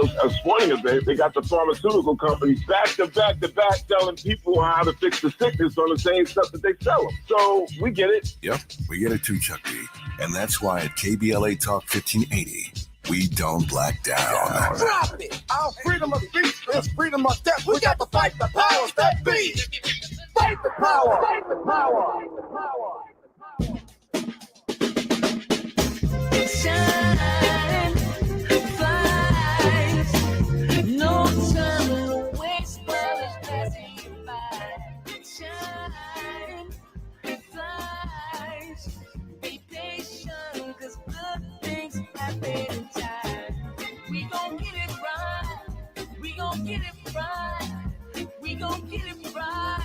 sporting event, they got the pharmaceutical companies back to back telling people how to fix the sickness on the same stuff that they sell them. So we get it. Yep, we get it too, Chuck D. And that's why at KBLA Talk 1580, we don't black down. Drop it! Our freedom of speech is freedom of death. We got to fight the powers that be. Fight the power! Fight the power! Shine, flies, no time to waste while it's passing you by. Shine, flies, be patient, 'cause good things happen in time. We gon' get it right, we gon' get it right, we gon' get it right.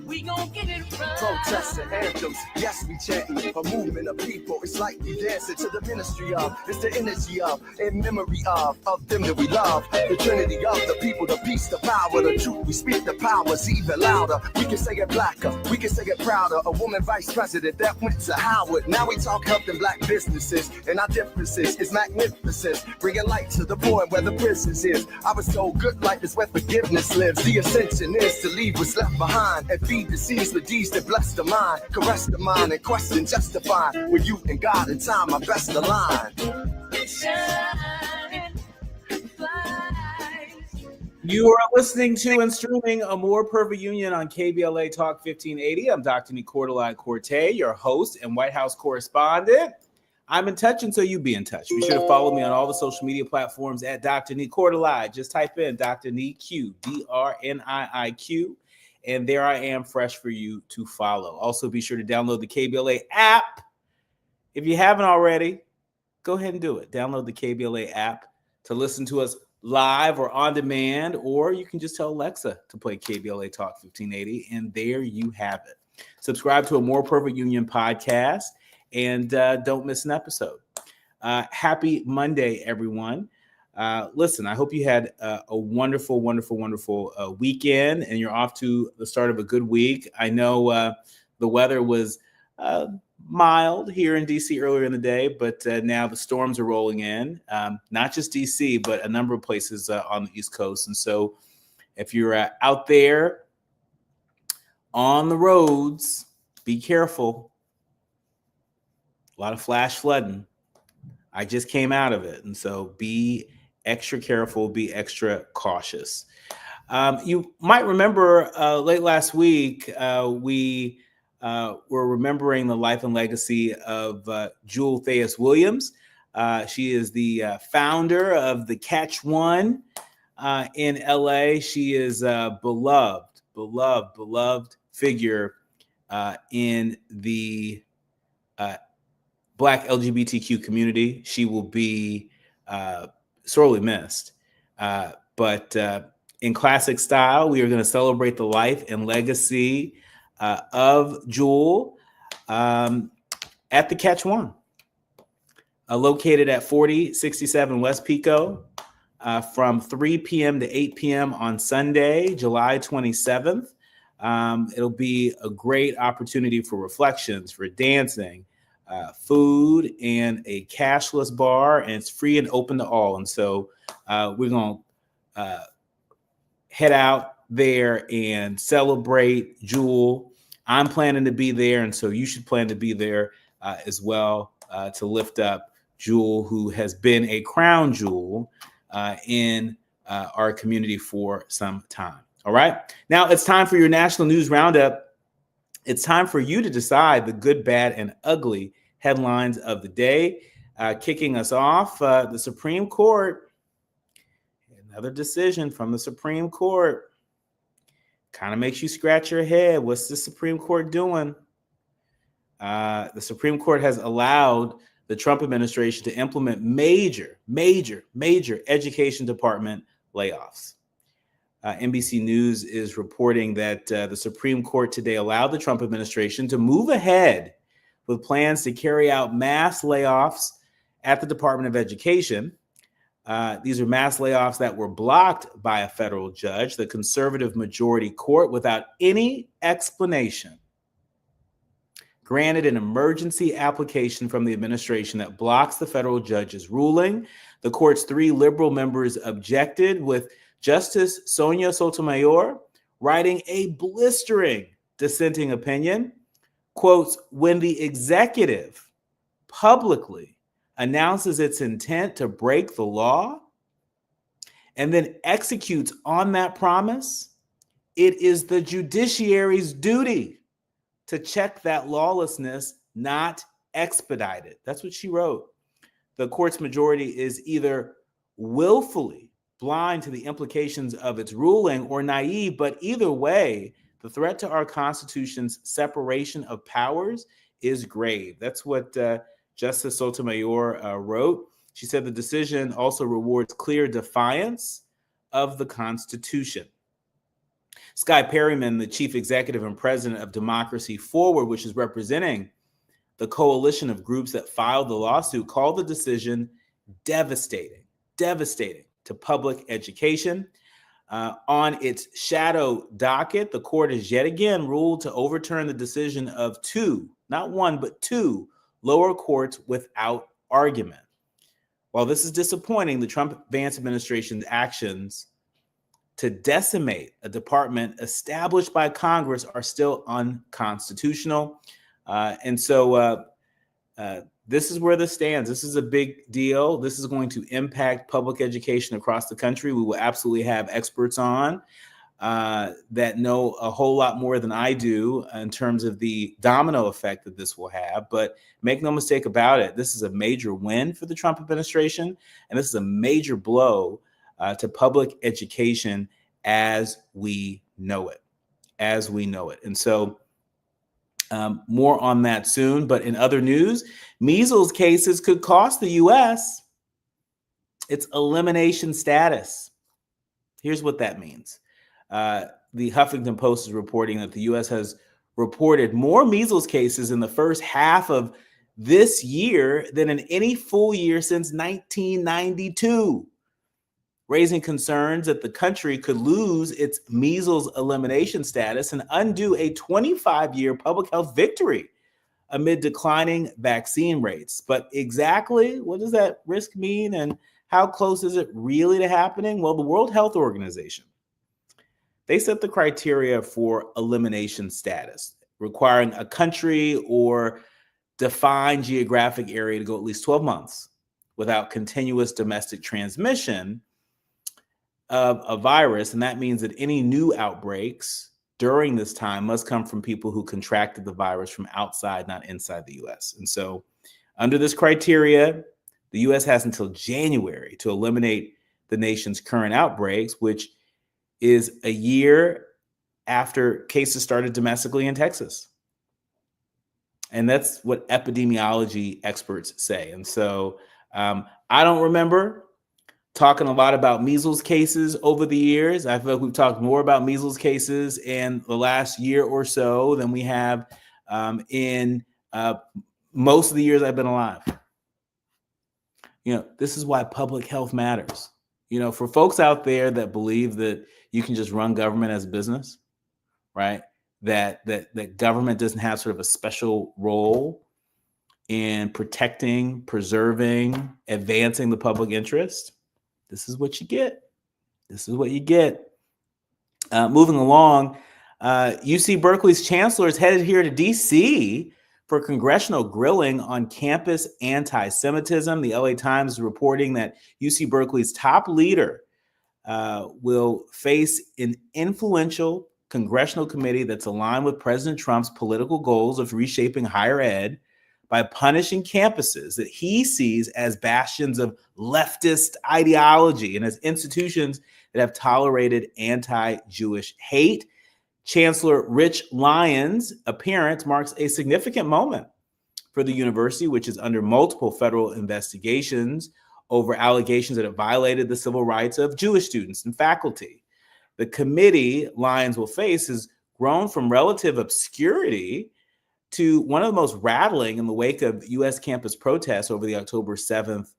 We gon' get it right. Protests and anthems, yes, we chanting. A movement of people, it's like we dancing to the ministry of. It's the energy of, in memory of them that we love. The trinity of the people, the peace, the power, the truth. We speak the powers even louder. We can say it blacker, we can say it prouder. A woman vice president that went to Howard. Now we talk helping black businesses, and our differences is magnificent. Bringing light to the poor and where the prisons is. I was told good life is where forgiveness lives. The ascension is to leave what's left behind and feed the seeds with deeds that bless the mind, caress the mind, and question justify. With you and God in time, my best align. You are listening to and streaming A More Perfect Union on KBLA Talk 1580. I'm Dr. Nii-Quartelai Quartey, your host and White House correspondent. I'm in touch until you be in touch. Be sure to follow me on all the social media platforms at Dr. Nii-Quartelai. Just type in Dr. Nii-Q, DRNIIQ. And there I am, fresh for you to follow. Also, be sure to download the KBLA app. If you haven't already, go ahead and do it. Download the KBLA app to listen to us live or on demand, or you can just tell Alexa to play KBLA Talk 1580, and there you have it. Subscribe to A More Perfect Union podcast, and don't miss an episode. Happy Monday, everyone. Listen, I hope you had a wonderful weekend and you're off to the start of a good week. I know the weather was mild here in DC earlier in the day, but now the storms are rolling in, not just DC, but a number of places on the East Coast. And so if you're out there on the roads, be careful. A lot of flash flooding. I just came out of it. And so be extra careful, be extra cautious. You might remember late last week, we were remembering the life and legacy of Jewel Thayus Williams. She is the founder of the Catch One in LA. She is a beloved figure in the Black LGBTQ community. She will be sorely missed. But in classic style, we are going to celebrate the life and legacy of Jewel at the Catch One, located at 4067 West Pico, from 3 p.m. to 8 p.m. on Sunday, July 27th. It'll be a great opportunity for reflections, for dancing, food, and a cashless bar, and it's free and open to all. And so we're going to head out there and celebrate Jewel. I'm planning to be there, and so you should plan to be there as well to lift up Jewel, who has been a crown jewel in our community for some time. All right. Now it's time for your National News Roundup. It's time for you to decide the good, bad, and ugly headlines of the day. Kicking us off, the Supreme Court. Another decision from the Supreme Court. Kind of makes you scratch your head. What's the Supreme Court doing? The Supreme Court has allowed the Trump administration to implement major education department layoffs. NBC News is reporting that the Supreme Court today allowed the Trump administration to move ahead with plans to carry out mass layoffs at the Department of Education. These are mass layoffs that were blocked by a federal judge, the conservative majority court, without any explanation. granted an emergency application from the administration that blocks the federal judge's ruling. The court's 3 liberal members objected, with Justice Sonia Sotomayor writing a blistering dissenting opinion. Quotes, when the executive publicly announces its intent to break the law and then executes on that promise, it is the judiciary's duty to check that lawlessness, not expedite it. That's what she wrote. The court's majority is either willfully blind to the implications of its ruling or naive, but either way, the threat to our Constitution's separation of powers is grave. That's what Justice Sotomayor wrote. She said the decision also rewards clear defiance of the Constitution. Sky Perryman, the chief executive and president of Democracy Forward, which is representing the coalition of groups that filed the lawsuit, called the decision devastating to public education. On its shadow docket, the court has yet again ruled to overturn the decision of 2, not 1, but 2 lower courts without argument. While this is disappointing, the Trump-Vance administration's actions to decimate a department established by Congress are still unconstitutional. And so this is where this stands. This is a big deal. This is going to impact public education across the country. We will absolutely have experts on that know a whole lot more than I do in terms of the domino effect that this will have. But make no mistake about it, this is a major win for the Trump administration, and this is a major blow to public education as we know it, And so more on that soon. But in other news, measles cases could cost the U.S. its elimination status. Here's what that means. The Huffington Post is reporting that the U.S. has reported more measles cases in the first half of this year than in any full year since 1992, raising concerns that the country could lose its measles elimination status and undo a 25-year public health victory amid declining vaccine rates. But exactly what does that risk mean, and how close is it really to happening? Well, the World Health Organization, they set the criteria for elimination status, requiring a country or defined geographic area to go at least 12 months without continuous domestic transmission of a virus. And that means that any new outbreaks during this time must come from people who contracted the virus from outside, not inside the U.S. And so under this criteria, the U.S. has until January to eliminate the nation's current outbreaks, which is a year after cases started domestically in Texas. And that's what epidemiology experts say. And so I don't remember talking a lot about measles cases over the years. I feel like we've talked more about measles cases in the last year or so than we have in most of the years I've been alive. This is why public health matters. For folks out there that believe that you can just run government as a business, right? That government doesn't have sort of a special role in protecting, preserving, advancing the public interest. This is what you get. Moving along, UC Berkeley's chancellor is headed here to D.C. for congressional grilling on campus anti-Semitism. The LA Times is reporting that UC Berkeley's top leader will face an influential congressional committee that's aligned with President Trump's political goals of reshaping higher ed by punishing campuses that he sees as bastions of leftist ideology and as institutions that have tolerated anti-Jewish hate. Chancellor Rich Lyons' appearance marks a significant moment for the university, which is under multiple federal investigations over allegations that it violated the civil rights of Jewish students and faculty. The committee Lyons will face has grown from relative obscurity to one of the most rattling in the wake of U.S. campus protests over the October 7th,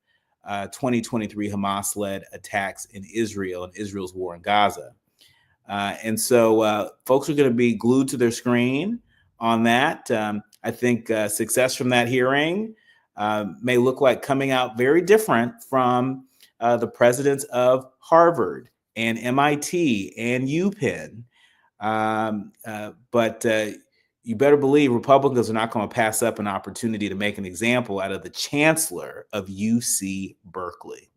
2023 Hamas-led attacks in Israel and Israel's war in Gaza. And so folks are going to be glued to their screen on that. I I think success from that hearing may look like coming out very different from the presidents of Harvard and MIT and UPenn. But you better believe Republicans are not going to pass up an opportunity to make an example out of the chancellor of UC Berkeley.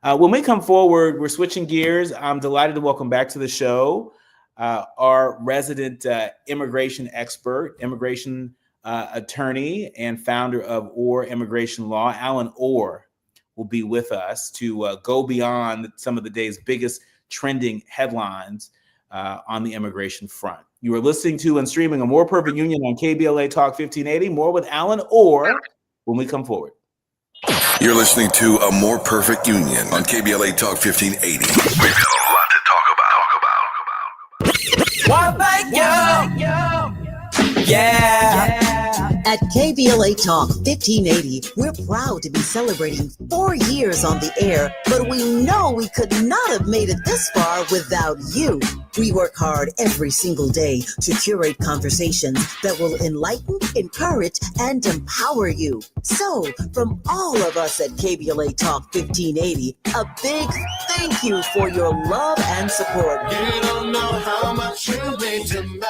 When we come forward, we're switching gears. I'm delighted to welcome back to the show our resident immigration expert, immigration attorney, and founder of Orr Immigration Law. Alan Orr will be with us to go beyond some of the day's biggest trending headlines on the immigration front. You are listening to and streaming A More Perfect Union on KBLA Talk 1580. More with Alan Orr when we come forward. You're listening to A More Perfect Union on KBLA Talk 1580. We've got a lot to talk about. Why, thank you. Yeah. At KBLA Talk 1580, we're proud to be celebrating 4 years on the air, but we know we could not have made it this far without you. We work hard every single day to curate conversations that will enlighten, encourage, and empower you. So, from all of us at KBLA Talk 1580, a big thank you for your love and support. You don't know how much you mean to me.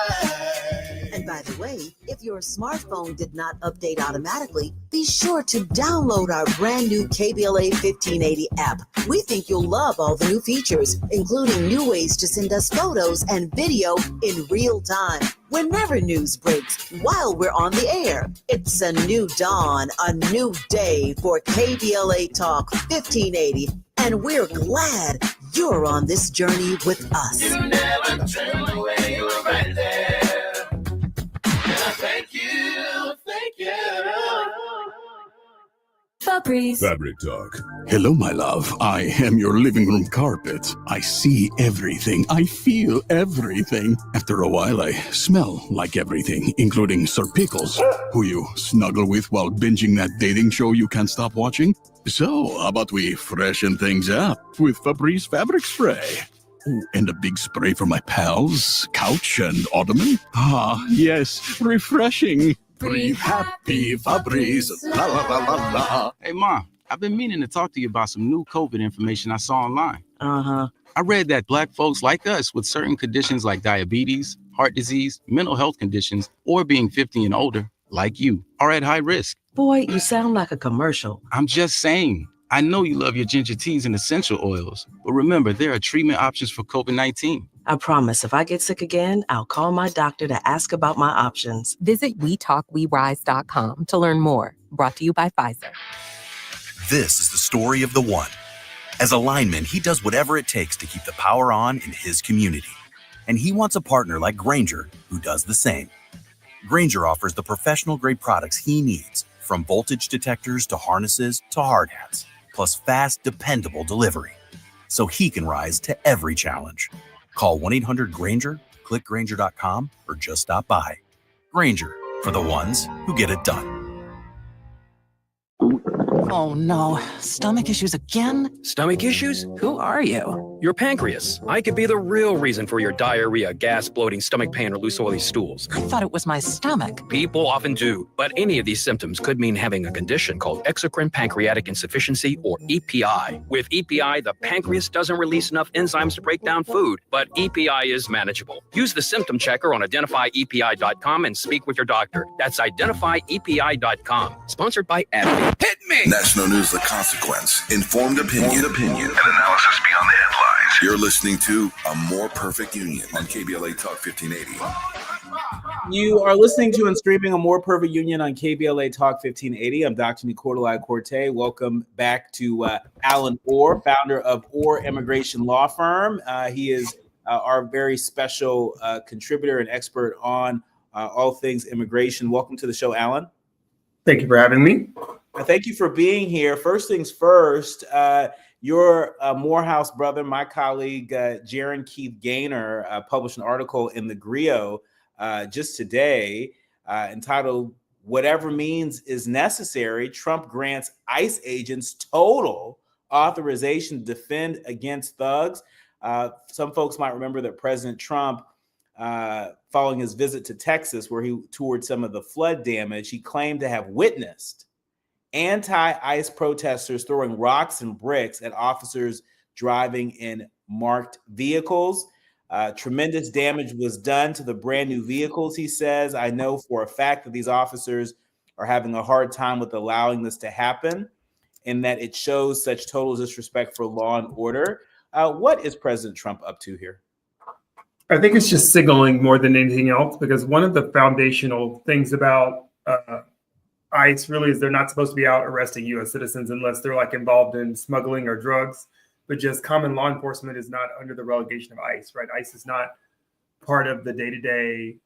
And by the way, if your smartphone did not update automatically, be sure to download our brand new KBLA 1580 app. We think you'll love all the new features, including new ways to send us photos and video in real time. Whenever news breaks, while we're on the air, it's a new dawn, a new day for KBLA Talk 1580. And we're glad you're on this journey with us. You never turn away, you were right there. Thank you, thank you. Fabrice. Fabric Talk. Hello, my love. I am your living room carpet. I see everything. I feel everything. After a while, I smell like everything, including Sir Pickles, who you snuggle with while binging that dating show you can't stop watching. So, how about we freshen things up with Fabrice Fabric Spray? Ooh, and a big spray for my pals, couch and ottoman. Ah, yes, refreshing. Breathe happy, Fabrice. La la la la la. Hey, Mom, I've been meaning to talk to you about some new COVID information I saw online. Uh-huh. I read that Black folks like us with certain conditions like diabetes, heart disease, mental health conditions, or being 50 and older, like you, are at high risk. Boy, you sound like a commercial. I'm just saying. I know you love your ginger teas and essential oils, but remember, there are treatment options for COVID-19. I promise if I get sick again, I'll call my doctor to ask about my options. Visit WeTalkWeRise.com to learn more. Brought to you by Pfizer. This is the story of the one. As a lineman, he does whatever it takes to keep the power on in his community. And he wants a partner like Grainger who does the same. Grainger offers the professional-grade products he needs, from voltage detectors to harnesses to hard hats, plus fast, dependable delivery, so he can rise to every challenge. Call 1-800-GRAINGER, click Grainger.com, or just stop by. Grainger, for the ones who get it done. Oh no, stomach issues again? Stomach issues? Who are you? Your pancreas. I could be the real reason for your diarrhea, gas, bloating, stomach pain, or loose oily stools. I thought it was my stomach. People often do, but any of these symptoms could mean having a condition called exocrine pancreatic insufficiency, or EPI. With EPI, the pancreas doesn't release enough enzymes to break down food, but EPI is manageable. Use the symptom checker on identifyepi.com and speak with your doctor. That's identifyepi.com. Sponsored by AbbVie. Hit me! National News The Consequence. Informed opinion. And analysis beyond the headlines. You're listening to A More Perfect Union on KBLA Talk 1580. You are listening to and streaming A More Perfect Union on KBLA Talk 1580. I'm Dr. Nii-Quartelai Quartey. Welcome back to Alan Orr, founder of Orr Immigration Law Firm. He is our very special contributor and expert on all things immigration. Welcome to the show, Alan. Thank you for having me. Thank you for being here. First things first, your Morehouse brother, my colleague, Jaron Keith Gaynor, published an article in the Griot just today entitled, "Whatever Means is Necessary, Trump Grants ICE Agents Total Authorization to Defend Against Thugs." Some folks might remember that President Trump following his visit to Texas, where he toured some of the flood damage. He claimed to have witnessed anti-ICE protesters throwing rocks and bricks at officers driving in marked vehicles. Tremendous damage was done to the brand new vehicles, he says. I know for a fact that these officers are having a hard time with allowing this to happen, and that it shows such total disrespect for law and order. What is President Trump up to here? I think it's just signaling more than anything else, because one of the foundational things about ICE really is they're not supposed to be out arresting U.S. citizens unless they're like involved in smuggling or drugs. But just common law enforcement is not under the relegation of ICE, right? ICE is not part of the day-to-day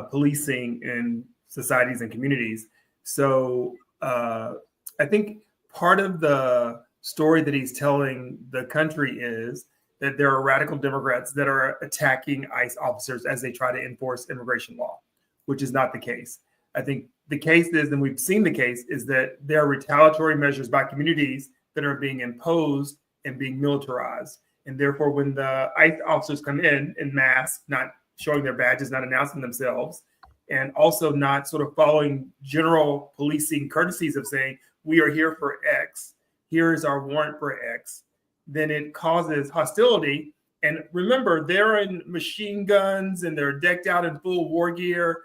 policing in societies and communities. So I think part of the story that he's telling the country is that there are radical Democrats that are attacking ICE officers as they try to enforce immigration law, which is not the case. I think the case is, and we've seen the case, is that there are retaliatory measures by communities that are being imposed and being militarized. And therefore, when the ICE officers come in mass, not showing their badges, not announcing themselves, and also not sort of following general policing courtesies of saying, we are here for X, here is our warrant for X, then it causes hostility. And remember, they're in machine guns and they're decked out in full war gear.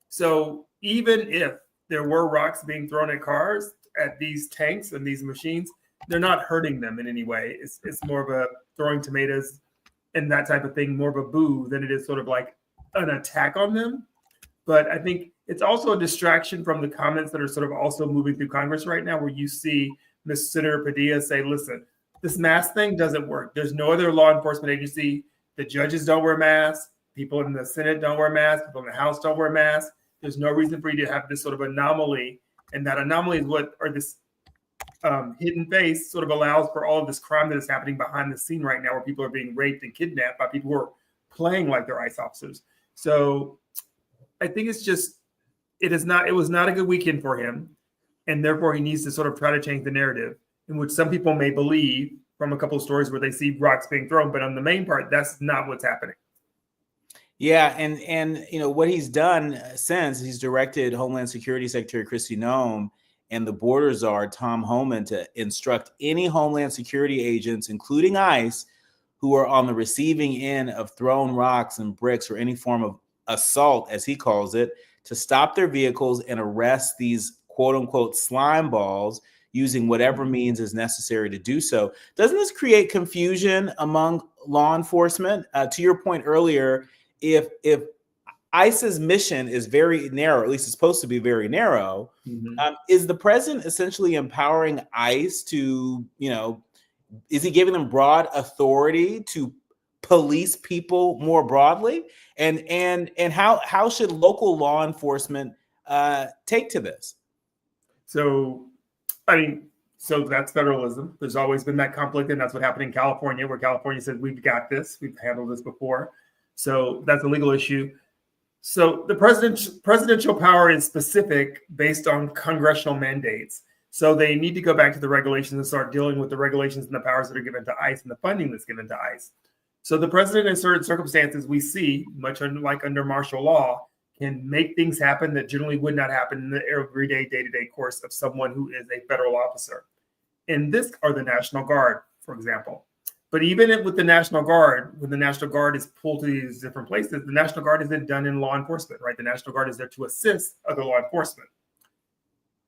So even if there were rocks being thrown at cars, at these tanks and these machines, they're not hurting them in any way. It's more of a throwing tomatoes and that type of thing, more of a boo than it is sort of like an attack on them. But I think it's also a distraction from the comments that are sort of also moving through Congress right now, where you see Ms. Senator Padilla say, listen, this mask thing doesn't work. There's no other law enforcement agency. The judges don't wear masks. People in the Senate don't wear masks. People in the House don't wear masks. There's no reason for you to have this sort of anomaly. And that anomaly is this hidden face sort of allows for all of this crime that is happening behind the scene right now, where people are being raped and kidnapped by people who are playing like they're ICE officers. So I think it's just, it was not a good weekend for him. And therefore he needs to sort of try to change the narrative, in which some people may believe from a couple of stories where they see rocks being thrown, but on the main part, that's not what's happening. Yeah, and what he's done since, he's directed Homeland Security Secretary Kristi Noem and the border czar Tom Homan to instruct any Homeland Security agents, including ICE, who are on the receiving end of thrown rocks and bricks or any form of assault, as he calls it, to stop their vehicles and arrest these quote unquote slime balls using whatever means is necessary to do so. Doesn't this create confusion among law enforcement? To your point earlier, if ICE's mission is very narrow, at least it's supposed to be very narrow, is the president essentially empowering ICE to, is he giving them broad authority to police people more broadly? And how should local law enforcement take to this? So that's federalism. There's always been that conflict, and that's what happened in California, where California said, we've got this, we've handled this before. So that's a legal issue. So the presidential power is specific based on congressional mandates. So they need to go back to the regulations and start dealing with the regulations and the powers that are given to ICE and the funding that's given to ICE. So the president, in certain circumstances, we see, much like under martial law, can make things happen that generally would not happen in the everyday, day-to-day course of someone who is a federal officer. And this are the National Guard, for example. But even with the National Guard, when the National Guard is pulled to these different places, the National Guard isn't done in law enforcement, right? The National Guard is there to assist other law enforcement.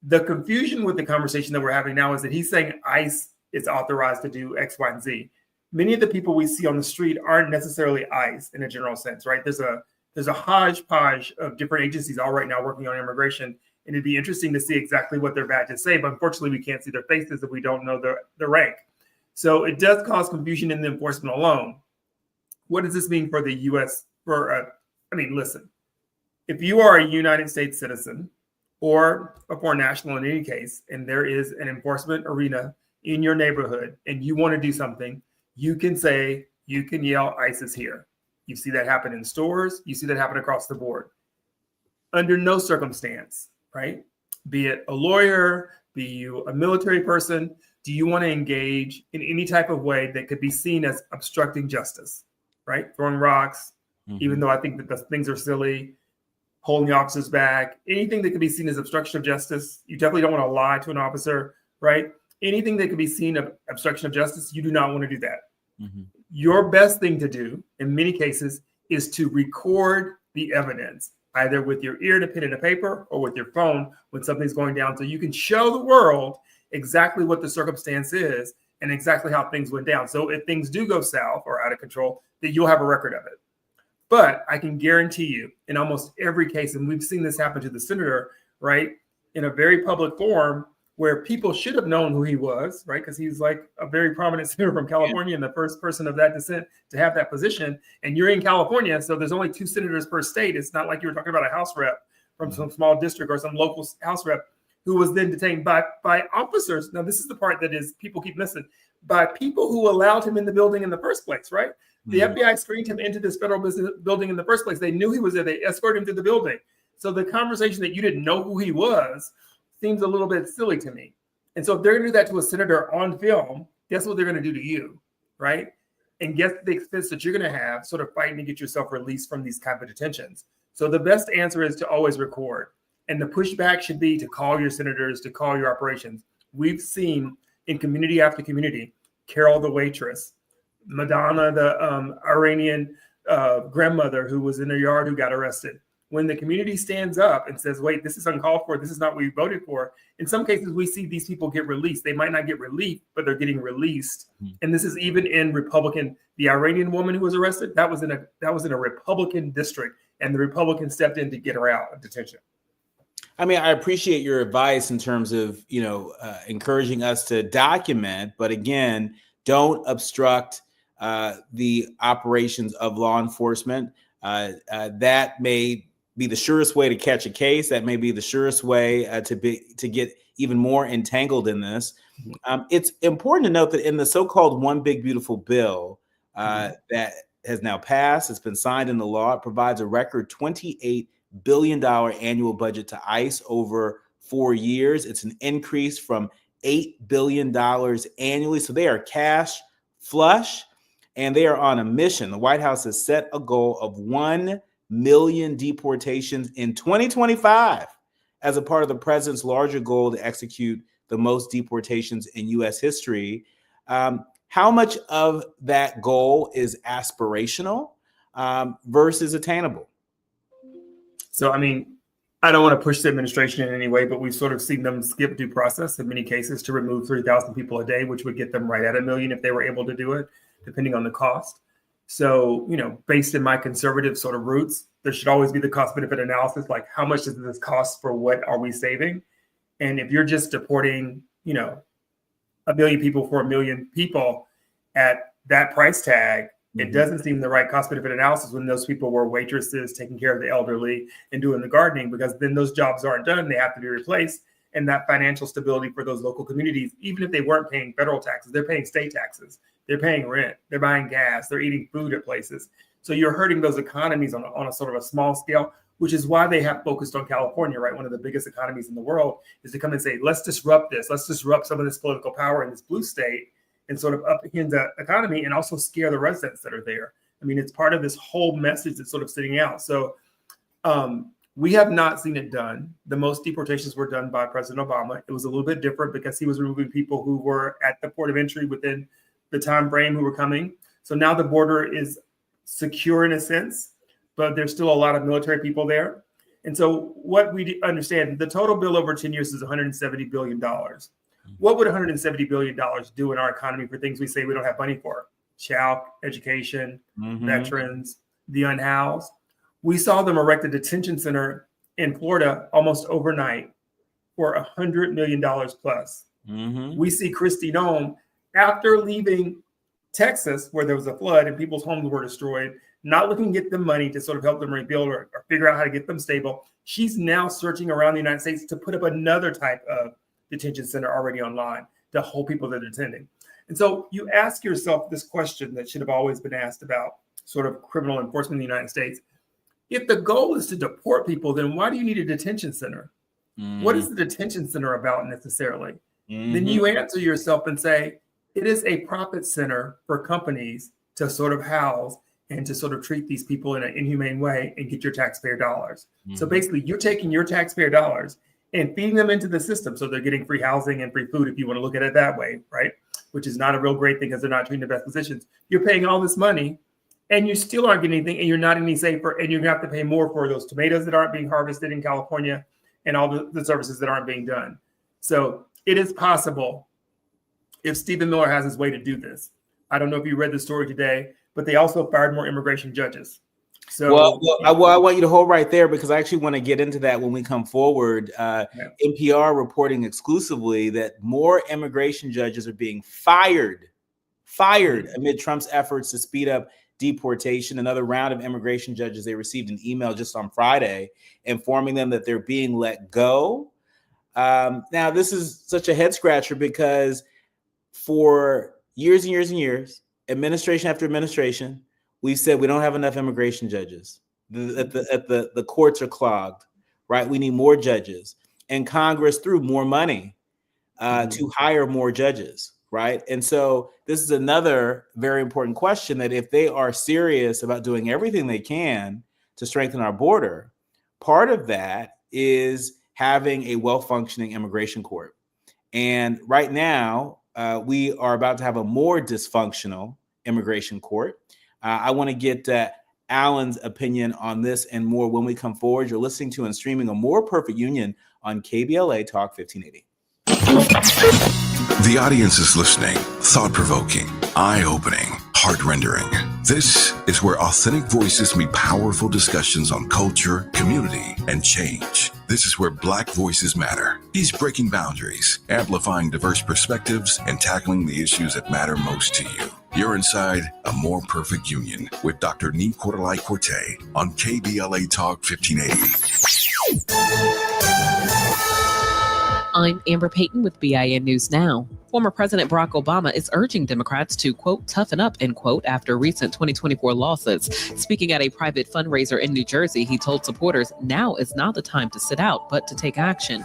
The confusion with the conversation that we're having now is that he's saying ICE is authorized to do X, Y, and Z. Many of the people we see on the street aren't necessarily ICE in a general sense, right? There's a hodgepodge of different agencies all right now working on immigration, and it'd be interesting to see exactly what their badges say, but unfortunately we can't see their faces if we don't know their rank. So it does cause confusion in the enforcement alone. What does this mean for the U.S.? Listen, if you are a United States citizen or a foreign national in any case, and there is an enforcement arena in your neighborhood and you want to do something, you can yell, ICE is here. You see that happen in stores. You see that happen across the board. Under no circumstance, right? Be it a lawyer, be you a military person, do you want to engage in any type of way that could be seen as obstructing justice, right? Throwing rocks, even though I think that the things are silly, holding the officers back, anything that could be seen as obstruction of justice. You definitely don't want to lie to an officer, right? Anything that could be seen as obstruction of justice, you do not want to do that. Your best thing to do in many cases is to record the evidence, either with your ear to pen and a paper or with your phone when something's going down, so you can show the world exactly what the circumstance is and exactly how things went down. So if things do go south or out of control, then you'll have a record of it. But I can guarantee you, in almost every case, and we've seen this happen to the senator, right, in a very public forum where people should have known who he was, right, because he's like a very prominent senator from California and the first person of that descent to have that position. And you're in California, so there's only 2 senators per state. It's not like you were talking about a House rep from some small district or some local House rep who was then detained by officers. Now, this is the part that is people keep missing, by people who allowed him in the building in the first place, right? The FBI screened him into this federal building in the first place. They knew he was there. They escorted him to the building. So the conversation that you didn't know who he was seems a little bit silly to me. And so if they're going to do that to a senator on film, guess what they're going to do to you, right? And guess the expense that you're going to have sort of fighting to get yourself released from these kind of detentions. So the best answer is to always record. And the pushback should be to call your senators, to call your operations. We've seen in community after community, Carol the waitress, Madonna, the Iranian grandmother who was in her yard who got arrested. When the community stands up and says, wait, this is uncalled for, this is not what we voted for, in some cases we see these people get released. They might not get relief, but they're getting released. And this is even in Republican, the Iranian woman who was arrested, that was in a Republican district, and the Republicans stepped in to get her out of detention. I mean, I appreciate your advice in terms of, encouraging us to document, but again, don't obstruct the operations of law enforcement. That may be the surest way to catch a case. That may be the surest way to get even more entangled in this. It's important to note that in the so-called One Big Beautiful Bill that has now passed, it's been signed into law, it provides a record $28 billion annual budget to ICE over 4 years. It's an increase from $8 billion annually. So they are cash flush and they are on a mission. The White House has set a goal of 1 million deportations in 2025 as a part of the president's larger goal to execute the most deportations in U.S. history. How much of that goal is aspirational versus attainable? So, I mean, I don't want to push the administration in any way, but we've sort of seen them skip due process in many cases to remove 3,000 people a day, which would get them right at 1 million if they were able to do it, depending on the cost. So, based in my conservative sort of roots, there should always be the cost benefit analysis, like how much does this cost for what are we saving? And if you're just deporting, 1 million people for 1 million people at that price tag, it doesn't seem the right cost benefit analysis when those people were waitresses taking care of the elderly and doing the gardening, because then those jobs aren't done. They have to be replaced. And that financial stability for those local communities, even if they weren't paying federal taxes, they're paying state taxes, they're paying rent, they're buying gas, they're eating food at places. So you're hurting those economies on a sort of a small scale, which is why they have focused on California, right? One of the biggest economies in the world is to come and say, let's disrupt this. Let's disrupt some of this political power in this blue state and sort of upend the economy and also scare the residents that are there. I mean, it's part of this whole message that's sort of sitting out. So we have not seen it done. The most deportations were done by President Obama. It was a little bit different because he was removing people who were at the port of entry within the time frame who were coming. So now the border is secure in a sense, but there's still a lot of military people there. And so what we understand, the total bill over 10 years is $170 billion. What would $170 billion do in our economy for things we say we don't have money for? Child education, veterans, the unhoused. We saw them erect a detention center in Florida almost overnight for $100 million plus. We see Kristi Noem, after leaving Texas, where there was a flood and people's homes were destroyed, not looking to get them money to sort of help them rebuild or figure out how to get them stable. She's now searching around the United States to put up another type of detention center already online to hold people that are attending. And so you ask yourself this question that should have always been asked about sort of criminal enforcement in the United States. If the goal is to deport people, then why do you need a detention center? What is the detention center about necessarily? Then you answer yourself and say, it is a profit center for companies to sort of house and to sort of treat these people in an inhumane way and get your taxpayer dollars. So basically, you're taking your taxpayer dollars and feeding them into the system. So they're getting free housing and free food, if you want to look at it that way, right? Which is not a real great thing because they're not treating the best positions. You're paying all this money and you still aren't getting anything, and you're not any safer, and you're going to have to pay more for those tomatoes that aren't being harvested in California and all the services that aren't being done. So it is possible if Stephen Miller has his way to do this. I don't know if you read the story today, but they also fired more immigration judges. So, I want you to hold right there because I actually want to get into that when we come forward. NPR reporting exclusively that more immigration judges are being fired amid Trump's efforts to speed up deportation. Another round of immigration judges, they received an email just on Friday informing them that they're being let go. Now, this is such a head scratcher because for years and years and years, administration after administration, we've said we don't have enough immigration judges. The courts are clogged, right? We need more judges. And Congress threw more money to hire more judges, right? And so this is another very important question that if they are serious about doing everything they can to strengthen our border, part of that is having a well-functioning immigration court. And right now, we are about to have a more dysfunctional immigration court. I want to get Alan's opinion on this and more when we come forward. You're listening to and streaming A More Perfect Union on KBLA Talk 1580. The audience is listening, thought-provoking, eye-opening, heart-rendering. This is where authentic voices meet powerful discussions on culture, community, and change. This is where Black voices matter. He's breaking boundaries, amplifying diverse perspectives, and tackling the issues that matter most to you. You're inside A More Perfect Union with Dr. Nii-Quartelai Quartey on KBLA Talk 1580. I'm Amber Payton with BIN News Now. Former President Barack Obama is urging Democrats to, quote, toughen up, end quote, after recent 2024 losses. Speaking at a private fundraiser in New Jersey, he told supporters now is not the time to sit out, but to take action.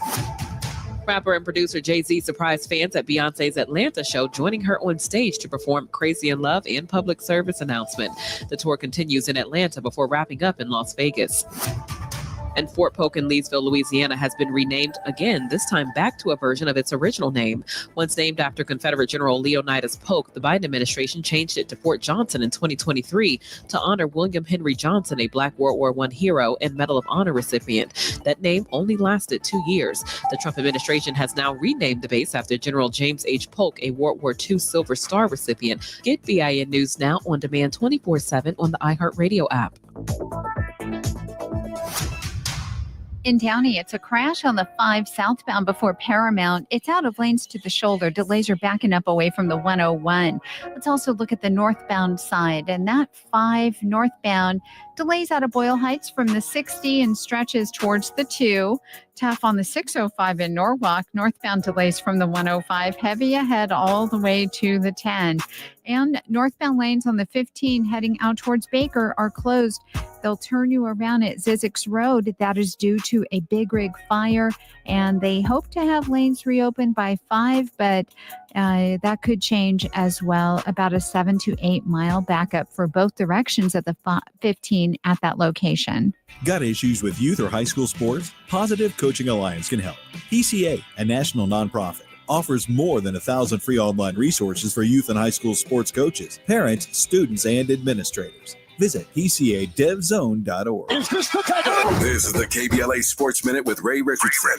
Rapper and producer Jay-Z surprised fans at Beyonce's Atlanta show, joining her on stage to perform Crazy in Love and public service announcement. The tour continues in Atlanta before wrapping up in Las Vegas. And Fort Polk in Leesville, Louisiana has been renamed again, this time back to a version of its original name. Once named after Confederate General Leonidas Polk, the Biden administration changed it to Fort Johnson in 2023 to honor William Henry Johnson, a Black World War I hero and Medal of Honor recipient. That name only lasted 2 years. The Trump administration has now renamed the base after General James H. Polk, a World War II Silver Star recipient. Get BIN News Now on demand 24/7 on the iHeartRadio app. In Downey, it's a crash on the 5 southbound before Paramount. It's out of lanes to the shoulder. Delays are backing up away from the 101. Let's also look at the northbound side. And that 5 northbound delays out of Boyle Heights from the 60 and stretches towards the 2. Tough on the 605 in Norwalk. Northbound delays from the 105. Heavy ahead all the way to the 10. And northbound lanes on the 15 heading out towards Baker are closed. They'll turn you around at Zizek's Road. That is due to a big rig fire, and they hope to have lanes reopened by 5, but that could change as well. About a 7 to 8 mile backup for both directions at the 15 at that location. Got issues with youth or high school sports? Positive Coaching Alliance can help. PCA, a national nonprofit, offers more than 1,000 free online resources for youth and high school sports coaches, parents, students, and administrators. Visit PCADevZone.org. This is the KBLA Sports Minute with Ray Richardson.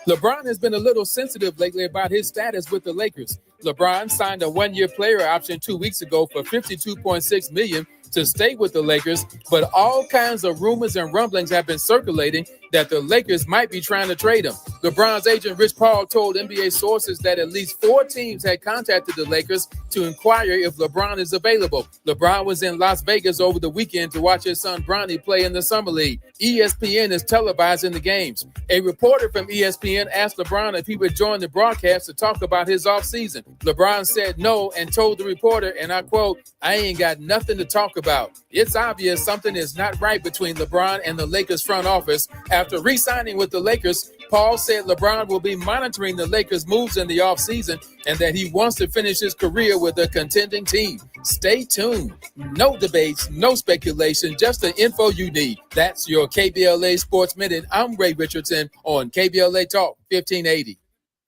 LeBron has been a little sensitive lately about his status with the Lakers. LeBron signed a 1-year player option 2 weeks ago for $52.6 million to stay with the Lakers, but all kinds of rumors and rumblings have been circulating that the Lakers might be trying to trade him. LeBron's agent Rich Paul told NBA sources that at least 4 teams had contacted the Lakers to inquire if LeBron is available. LeBron was in Las Vegas over the weekend to watch his son Bronny play in the Summer League. ESPN is televising the games. A reporter from ESPN asked LeBron if he would join the broadcast to talk about his offseason. LeBron said no and told the reporter, and I quote, "I ain't got nothing to talk about." It's obvious something is not right between LeBron and the Lakers front office. After re-signing with the Lakers, Paul said LeBron will be monitoring the Lakers' moves in the offseason and that he wants to finish his career with a contending team. Stay tuned. No debates, no speculation, just the info you need. That's your KBLA Sports Minute. I'm Ray Richardson on KBLA Talk 1580.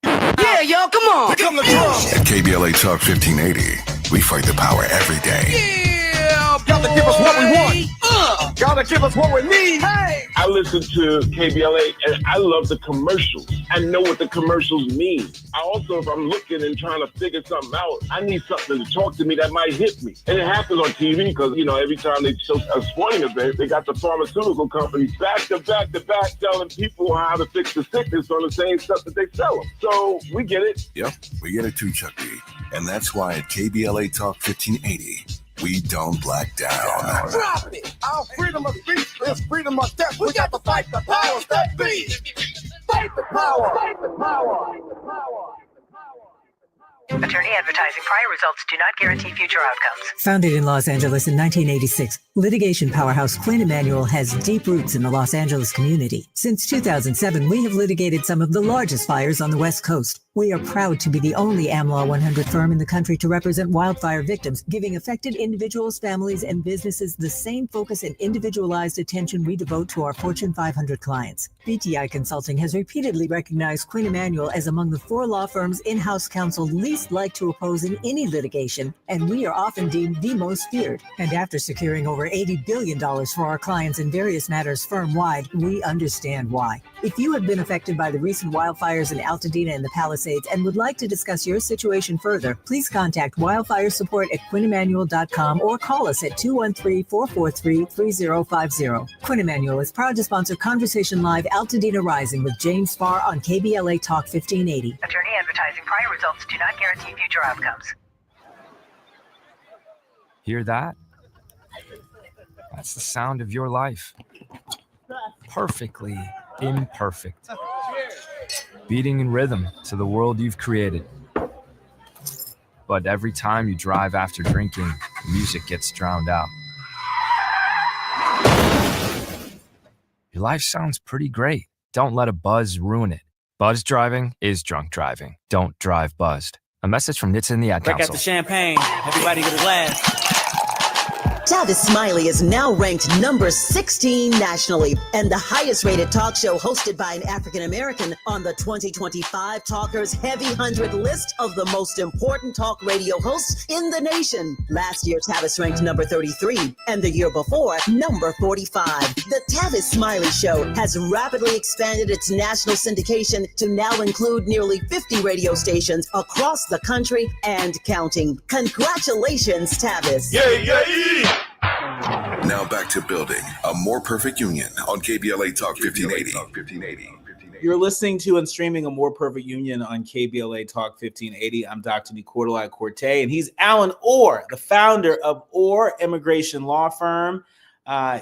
Yeah, y'all, come on. Here come the drums. At KBLA Talk 1580, we fight the power every day. Yeah, gotta give us what we want. Gotta give us what we need. Hey. I listen to KBLA and I love the commercials. I know what the commercials mean. I also, if I'm looking and trying to figure something out, I need something to talk to me that might hit me. And it happens on TV because, you know, every time they show a sporting event, they got the pharmaceutical companies back to back telling people how to fix the sickness on the same stuff that they sell them. So we get it. Yep, we get it too, Chuck D. And that's why at KBLA Talk 1580, we don't black down. Drop it. Our freedom of speech is freedom of death. We got to fight the powers that be. Fight the power. Fight the power. Attorney advertising. Prior results do not guarantee future outcomes. Founded in Los Angeles in 1986, litigation powerhouse Quinn Emanuel has deep roots in the Los Angeles community. Since 2007, we have litigated some of the largest fires on the West Coast. We are proud to be the only AmLaw 100 firm in the country to represent wildfire victims, giving affected individuals, families, and businesses the same focus and individualized attention we devote to our Fortune 500 clients. BTI Consulting has repeatedly recognized Quinn Emanuel as among the 4 law firms in-house counsel least liked to oppose in any litigation, and we are often deemed the most feared. And after securing over $80 billion for our clients in various matters firm-wide, we understand why. If you have been affected by the recent wildfires in Altadena and the Palisades and would like to discuss your situation further, please contact wildfire support at QuinnEmanuel.com or call us at 213-443-3050. Quinn Emanuel is proud to sponsor Conversation Live Altadena Rising with James Farr on KBLA Talk 1580. Attorney advertising. Prior results do not guarantee future outcomes. Hear that? That's the sound of your life. Perfectly imperfect. Beating in rhythm to the world you've created. But every time you drive after drinking, music gets drowned out. Your life sounds pretty great. Don't let a buzz ruin it. Buzz driving is drunk driving. Don't drive buzzed. A message from Nitsa and the Ad Break Council. out the champagne. Everybody get a glass. Tavis Smiley is now ranked number 16 nationally and the highest rated talk show hosted by an African American on the 2025 Talkers Heavy 100 list of the most important talk radio hosts in the nation. Last year, Tavis ranked number 33 and the year before, number 45. The Tavis Smiley Show has rapidly expanded its national syndication to now include nearly 50 radio stations across the country and counting. Congratulations, Tavis. Yay! Now back to building a more perfect union on KBLA Talk 1580. You're listening to and streaming A More Perfect Union on KBLA Talk 1580. I'm Dr. Nii-Quartelai Quartey, and he's Alan Orr, the founder of Orr Immigration Law Firm.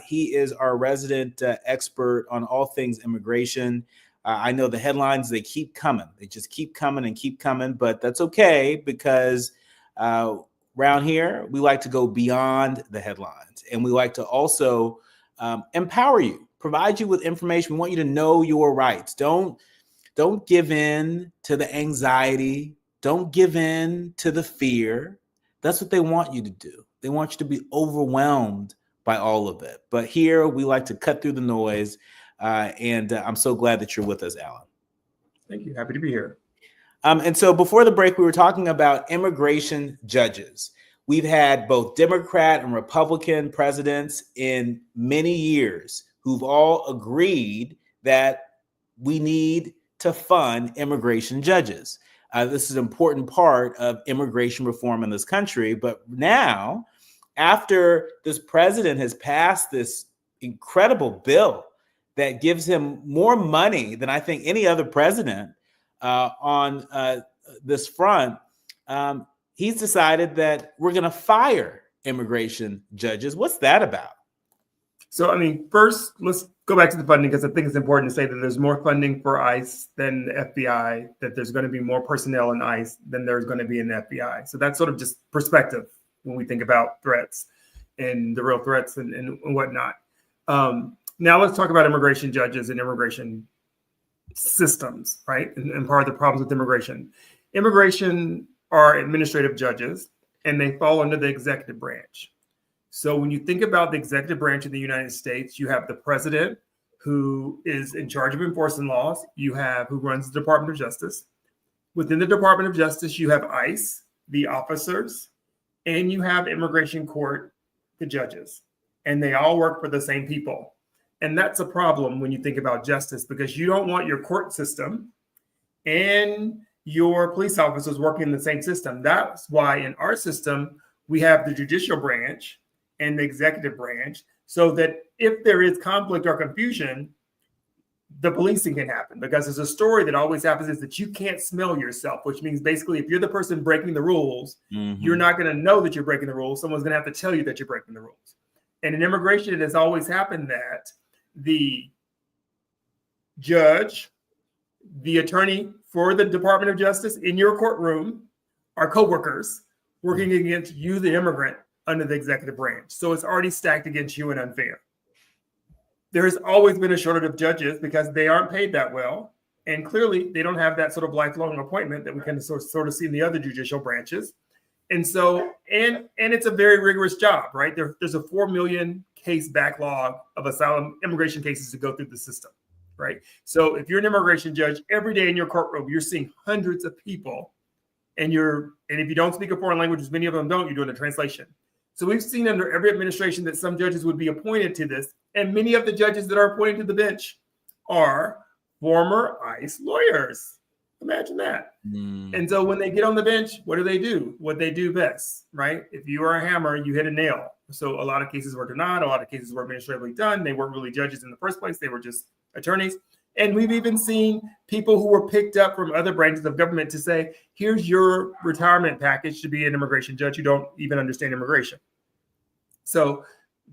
He is our resident expert on all things immigration. I know the headlines, they keep coming. They just keep coming and keep coming, but that's okay because around here, we like to go beyond the headlines, and we like to also empower you, provide you with information. We want you to know your rights. Don't give in to the anxiety. Don't give in to the fear. That's what they want you to do. They want you to be overwhelmed by all of it. But here, we like to cut through the noise, and I'm so glad that you're with us, Alan. Thank you. Happy to be here. And so before the break, we were talking about immigration judges. We've had both Democrat and Republican presidents in many years who've all agreed that we need to fund immigration judges. This is an important part of immigration reform in this country. But now, after this president has passed this incredible bill that gives him more money than I think any other president on this front, he's decided that we're going to fire immigration judges. What's that about? So, I mean, first, let's go back to the funding because I think it's important to say that there's more funding for ICE than the FBI, that there's going to be more personnel in ICE than there's going to be in the FBI. So that's sort of just perspective when we think about threats and the real threats and whatnot. Now let's talk about immigration judges and immigration systems, right? And part of the problems with immigration. Immigration are administrative judges, and they fall under the executive branch. So when you think about the executive branch in the United States, you have the president, who is in charge of enforcing laws. You have who runs the Department of Justice. Within the Department of Justice, you have ICE, the officers, and you have immigration court, the judges. And they all work for the same people. And that's a problem when you think about justice, because you don't want your court system and your police officers working in the same system. That's why in our system, we have the judicial branch and the executive branch, so that if there is conflict or confusion, the policing can happen. Because there's a story that always happens is that you can't smell yourself, which means basically if you're the person breaking the rules, you're not going to know that you're breaking the rules. Someone's going to have to tell you that you're breaking the rules. And in immigration, it has always happened that the judge, the attorney for the Department of Justice in your courtroom are coworkers working against you, the immigrant, under the executive branch. So it's already stacked against you and unfair. There has always been a shortage of judges because they aren't paid that well. And clearly they don't have that sort of lifelong appointment that we can sort of see in the other judicial branches. And so, and it's a very rigorous job, right? There's a 4 million case backlog of asylum immigration cases to go through the system, right? So if you're an immigration judge, every day in your courtroom, you're seeing hundreds of people, and if you don't speak a foreign language, as many of them don't, you're doing a translation. So we've seen under every administration that some judges would be appointed to this, and many of the judges that are appointed to the bench are former ICE lawyers. Imagine that. And so when they get on the bench, what do? What they do best, right? If you are a hammer, you hit a nail. So a lot of cases were denied. A lot of cases were administratively done. They weren't really judges in the first place. They were just attorneys. And we've even seen people who were picked up from other branches of government to say, here's your retirement package to be an immigration judge who don't even understand immigration. So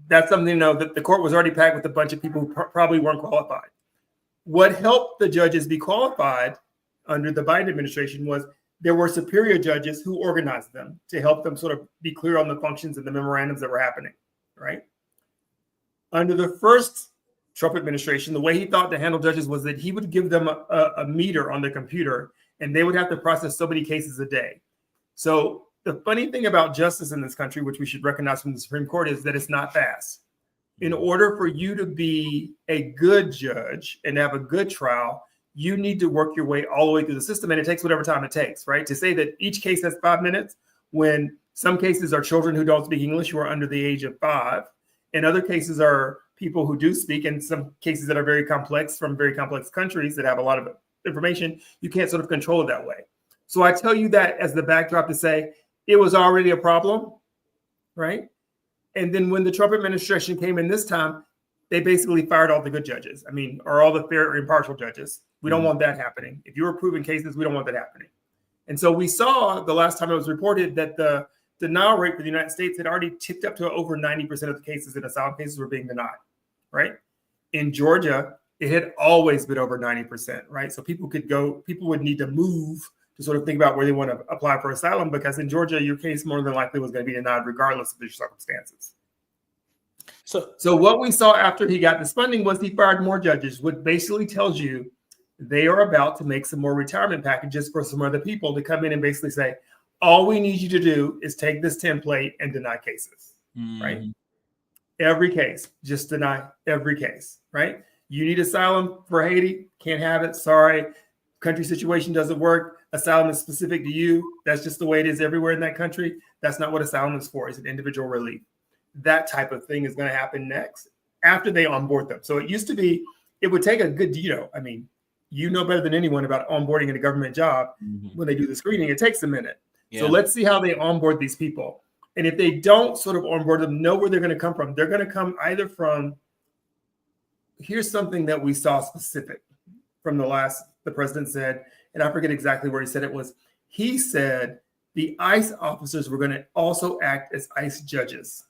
that's something to know, that the court was already packed with a bunch of people who probably weren't qualified. What helped the judges be qualified under the Biden administration was there were superior judges who organized them to help them sort of be clear on the functions and the memorandums that were happening, right? Under the first Trump administration, the way he thought to handle judges was that he would give them a meter on the computer, and they would have to process so many cases a day. So the funny thing about justice in this country, which we should recognize from the Supreme Court, is that it's not fast. In order for you to be a good judge and have a good trial, you need to work your way all the way through the system, and it takes whatever time it takes, right? To say that each case has 5 minutes, when some cases are children who don't speak English who are under the age of 5, and other cases are people who do speak, and some cases that are very complex from very complex countries that have a lot of information, you can't sort of control it that way. So I tell you that as the backdrop to say it was already a problem, right? And then when the Trump administration came in this time, they basically fired all the good judges. I mean, or all the fair or impartial judges. We don't want that happening. If you're proving cases, we don't want that happening. And so we saw the last time it was reported that the denial rate for the United States had already ticked up to over 90% of the cases in asylum cases were being denied, right? In Georgia, it had always been over 90%, right? So people would need to move to sort of think about where they want to apply for asylum, because in Georgia, your case more than likely was going to be denied regardless of the circumstances. So what we saw after he got this funding was he fired more judges, which basically tells you they are about to make some more retirement packages for some other people to come in and basically say, all we need you to do is take this template and deny cases, right? Every case, just deny every case, right? You need asylum for Haiti, can't have it, sorry. Country situation doesn't work. Asylum is specific to you. That's just the way it is everywhere in that country. That's not what asylum is for. It's an individual relief. That type of thing is going to happen next after they onboard them. So it used to be, it would take a good, I mean, you know better than anyone about onboarding in a government job. When they do the screening, it takes a minute. Yeah. So let's see how they onboard these people. And if they don't sort of onboard them, know where they're going to come from. They're going to come either from, here's something that we saw specific from the president said, and I forget exactly where he said it was. He said the ICE officers were going to also act as ICE judges,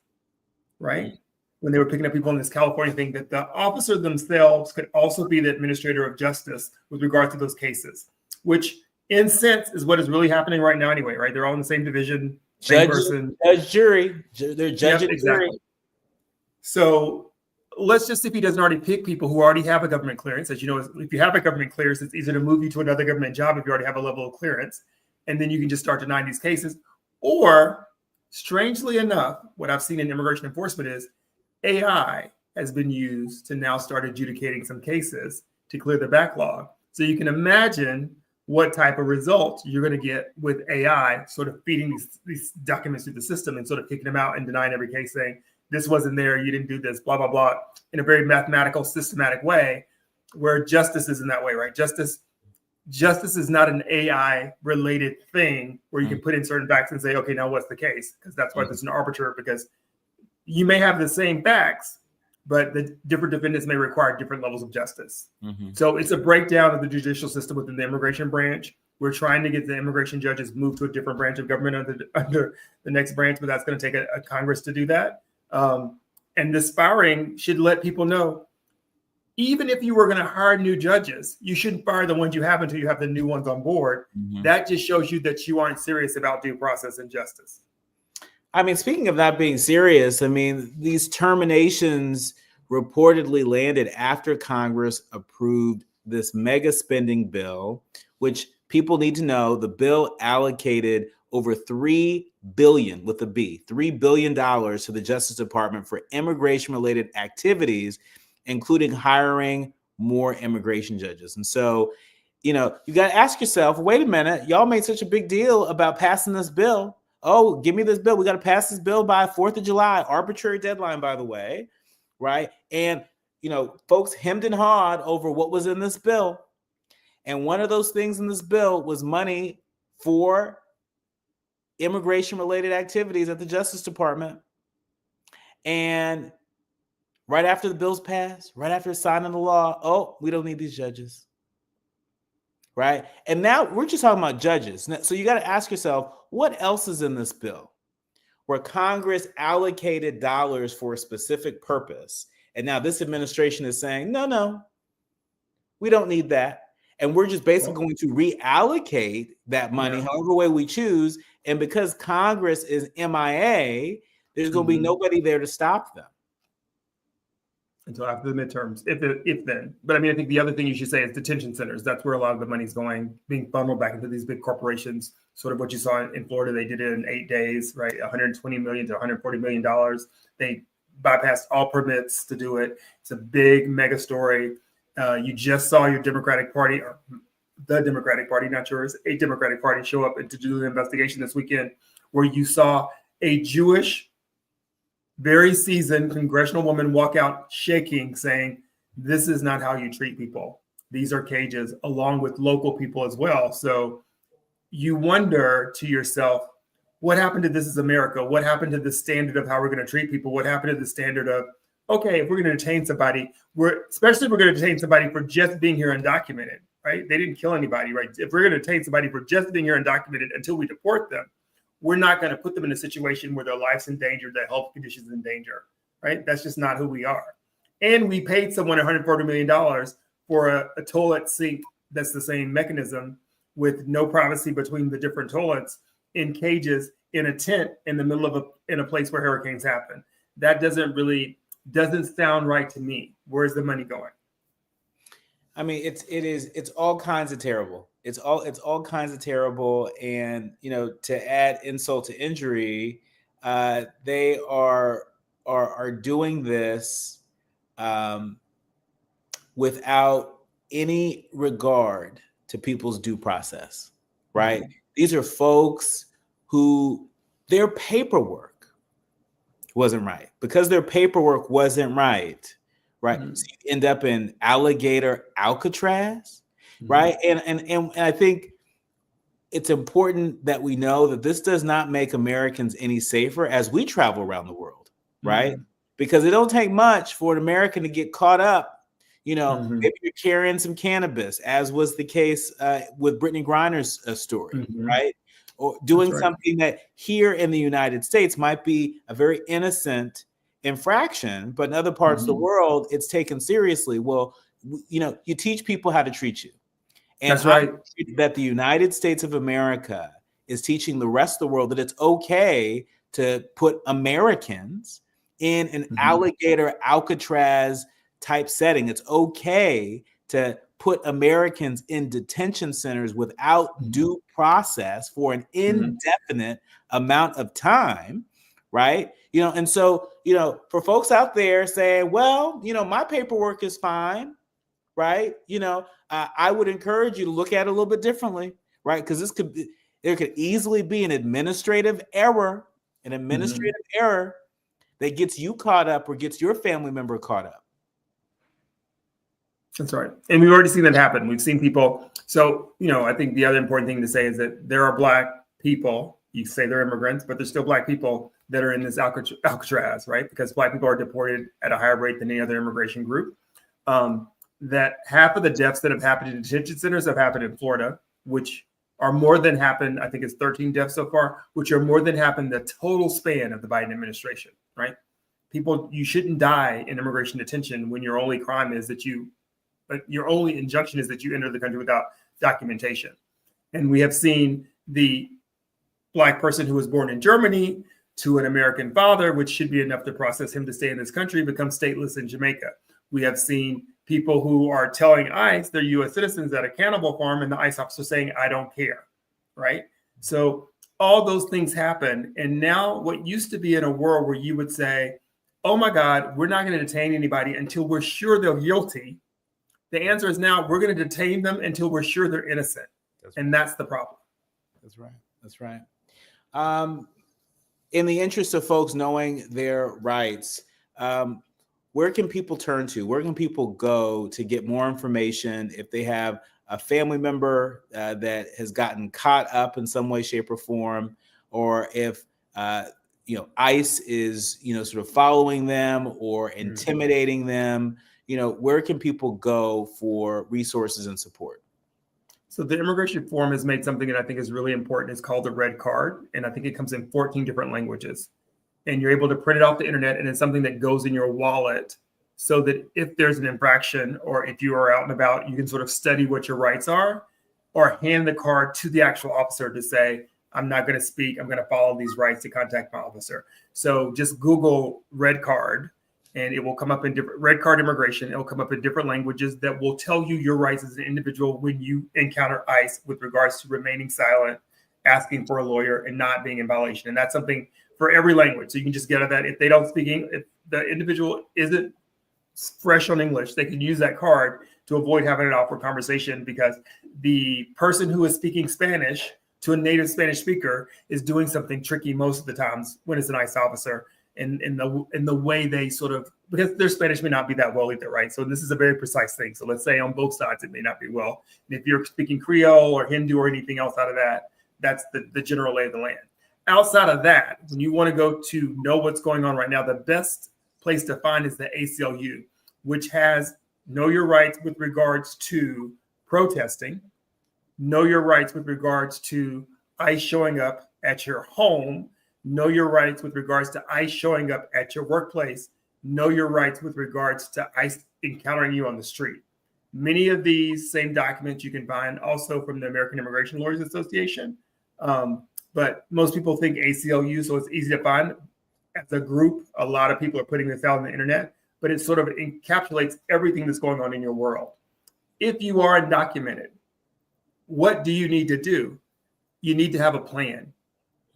right? When they were picking up people in this California thing, that the officer themselves could also be the administrator of justice with regard to those cases, which in sense is what is really happening right now anyway, right? They're all in the same division, same person. Judge, jury. They're judge and exactly. jury. So let's just see if he doesn't already pick people who already have a government clearance. As you know, if you have a government clearance, it's easier to move you to another government job if you already have a level of clearance. And then you can just start denying these cases. Or Strangely enough, what I've seen in immigration enforcement is AI has been used to now start adjudicating some cases to clear the backlog. So you can imagine what type of results you're going to get with AI sort of feeding these documents through the system and sort of kicking them out and denying every case, saying, this wasn't there, you didn't do this, blah, blah, blah, in a very mathematical, systematic way, where justice isn't that way, right? Justice is not an AI-related thing where you can put in certain facts and say, okay, now what's the case? Because that's why there's an arbiter, because you may have the same facts, but the different defendants may require different levels of justice. So it's a breakdown of the judicial system within the immigration branch. We're trying to get the immigration judges moved to a different branch of government under the next branch, but that's going to take a Congress to do that. And this firing should let people know, even if you were going to hire new judges, you shouldn't fire the ones you have until you have the new ones on board. That just shows you that you aren't serious about due process and justice. I mean, speaking of not being serious, I mean, these terminations reportedly landed after Congress approved this mega spending bill, which people need to know the bill allocated over $3 billion with a B, $3 billion to the Justice Department for immigration-related activities, including hiring more immigration judges. And so, you know, you got to ask yourself, wait a minute, y'all made such a big deal about passing this bill. Oh, give me this bill. We got to pass this bill by 4th of July, arbitrary deadline, by the way, right? And, you know, folks hemmed and hawed over what was in this bill. And one of those things in this bill was money for immigration-related activities at the Justice Department. And right after the bill's passed, right after signing the law, oh, we don't need these judges, right? And now we're just talking about judges. So you got to ask yourself, what else is in this bill where Congress allocated dollars for a specific purpose? And now this administration is saying, no, we don't need that. And we're just basically going to reallocate that money however way we choose. And because Congress is MIA, there's going to be nobody there to stop them. Until after the midterms, if then. But I mean, I think the other thing you should say is detention centers. That's where a lot of the money's being funneled back into these big corporations. Sort of what you saw in Florida, they did it in 8 days, right? $120 million to $140 million. They bypassed all permits to do it. It's a big mega story. You just saw your Democratic Party, or the Democratic Party, not yours, a Democratic Party show up to do the investigation this weekend, where you saw a Jewish, very seasoned congressional woman walk out shaking, saying, this is not how you treat people. These are cages, along with local people as well. So you wonder to yourself, what happened to This Is America? What happened to the standard of how we're going to treat people? What happened to the standard of, okay, if we're going to detain somebody, especially if we're going to detain somebody for just being here undocumented, right? They didn't kill anybody, right? If we're going to detain somebody for just being here undocumented until we deport them, we're not going to put them in a situation where their life's in danger, their health conditions in danger, right? That's just not who we are. And we paid someone $140 million for a toilet seat that's the same mechanism with no privacy between the different toilets in cages in a tent in the middle of in a place where hurricanes happen. That doesn't sound right to me. Where's the money going? I mean, it's all kinds of terrible. It's all kinds of terrible. And, you know, to add insult to injury, they are doing this without any regard to people's due process, right? These are folks who their paperwork wasn't right. Because their paperwork wasn't right, right? So you end up in alligator Alcatraz, right? And I think it's important that we know that this does not make Americans any safer as we travel around the world, right? Because it don't take much for an American to get caught up. You know, maybe you're carrying some cannabis, as was the case with Brittany Griner's story, right? Or doing something that here in the United States might be a very innocent infraction, but in other parts of the world, it's taken seriously. Well, you know, you teach people how to treat you. And that's right. That the United States of America is teaching the rest of the world that it's okay to put Americans in an alligator Alcatraz type setting. It's okay to put Americans in detention centers without due process for an indefinite amount of time, right? And so, for folks out there saying, well, my paperwork is fine, right? I would encourage you to look at it a little bit differently, right? Because there could easily be an administrative error that gets you caught up or gets your family member caught up. That's right. And we've already seen that happen. We've seen people. So, I think the other important thing to say is that there are Black people, you say they're immigrants, but there's still Black people that are in this Alcatraz, right? Because Black people are deported at a higher rate than any other immigration group. That half of the deaths that have happened in detention centers have happened in Florida, which are more than happened. I think it's 13 deaths so far, which are more than happened the total span of the Biden administration, right? People, you shouldn't die in immigration detention when your only crime is that your only injunction is that you enter the country without documentation. And we have seen the Black person who was born in Germany to an American father, which should be enough to process him to stay in this country, become stateless in Jamaica. We have seen people who are telling ICE they're U.S. citizens at a cannibal farm, and the ICE officer saying, I don't care, right? So all those things happen. And now what used to be in a world where you would say, oh my God, we're not going to detain anybody until we're sure they're guilty. The answer is now we're going to detain them until we're sure they're innocent. And that's the problem. That's right. That's right. In the interest of folks knowing their rights, where can people turn to? Where can people go to get more information if they have a family member that has gotten caught up in some way, shape, or form, or if ICE is sort of following them or intimidating them? Where can people go for resources and support? So the immigration reform has made something that I think is really important. It's called the Red Card, and I think it comes in 14 different languages. And you're able to print it off the internet, and it's something that goes in your wallet so that if there's an infraction or if you are out and about, you can sort of study what your rights are or hand the card to the actual officer to say, I'm not going to speak. I'm going to follow these rights to contact my officer. So just Google Red Card, and it will come up in different Red Card immigration. It will come up in different languages that will tell you your rights as an individual when you encounter ICE with regards to remaining silent, asking for a lawyer, and not being in violation. And that's something for every language. So you can just get at that. If they don't speak English, if the individual isn't fresh on English, they can use that card to avoid having an awkward conversation, because the person who is speaking Spanish to a native Spanish speaker is doing something tricky most of the times when it's an ICE officer. In the way they sort of, because their Spanish may not be that well either, right? So this is a very precise thing. So let's say on both sides, it may not be well. And if you're speaking Creole or Hindu or anything else out of that, that's the general lay of the land. Outside of that, when you want to go to know what's going on right now, the best place to find is the ACLU, which has know your rights with regards to protesting, know your rights with regards to ICE showing up at your home, know your rights with regards to ICE showing up at your workplace, know your rights with regards to ICE encountering you on the street. Many of these same documents you can find also from the American Immigration Lawyers Association. But most people think ACLU, so it's easy to find. As a group, a lot of people are putting this out on the internet, but it sort of encapsulates everything that's going on in your world. If you are undocumented, what do you need to do? You need to have a plan.